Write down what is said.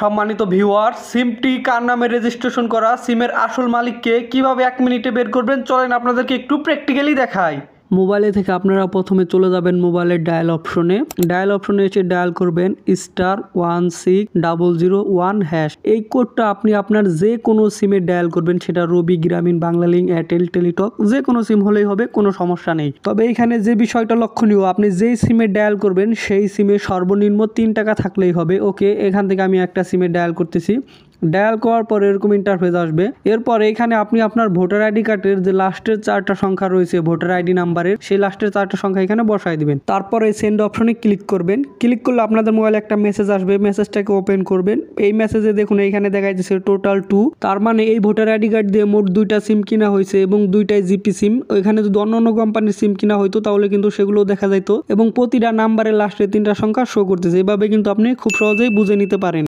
সম্মানিত ভিউয়ার, সিমটি কার নামে রেজিস্ট্রেশন করা, সিমের আসল মালিককে কিভাবে 1 মিনিটে বের করবেন চলেন আপনাদেরকে একটু প্র্যাকটিক্যালি দেখাই। মোবাইলে থেকে আপনারা প্রথমে চলে যাবেন মোবাইলের ডায়াল অপশনে। ডায়াল অপশনে এসে ডায়াল করবেন *16001#। এই কোডটা আপনি আপনার যে কোনো সিমে ডায়াল করবেন, সেটা রবি, গ্রামীণ, বাংলালিংক, এয়ারটেল, টেলিটক, যে কোনো সিম হলেই হবে, কোনো সমস্যা নেই। তবে এখানে যে বিষয়টা লক্ষণীয়, আপনি যেই সিমে ডায়াল করবেন সেই সিমে সর্বনিম্ন 3 টাকা থাকলেই হবে। ওকে, এখান থেকে আমি একটা সিমে ডায়াল করতেছি। ডায়াল করার পর এরকম ইন্টারফেস আসবে। এরপর এখানে আপনি আপনার ভোটার আইডি কার্ডের যে লাস্টের 4টা সংখ্যা রয়েছে ভোটার আইডি নাম্বারের, সেই লাস্টের 4টা সংখ্যা এখানে বসাই দিবেন। তারপর এই সেন্ড অপশনে ক্লিক করবেন। ক্লিক করলে আপনাদের মোবাইলে একটা মেসেজ আসবে, মেসেজটাকে ওপেন করবেন। এই মেসেজে দেখুন এইখানে দেখা যাচ্ছে টোটাল 2। তার মানে এই ভোটার আইডি কার্ড দিয়ে মোট 2টা সিম কিনা হয়েছে এবং 2টাই জিপি সিম। ওইখানে যদি অন্য কোম্পানির সিম কিনা হইতো তাহলে কিন্তু সেগুলো দেখা যাইতো এবং প্রতিটা নাম্বারের লাস্টের 3টা সংখ্যা শো করতেছে। এভাবে কিন্তু আপনি খুব সহজেই বুঝে নিতে পারেন।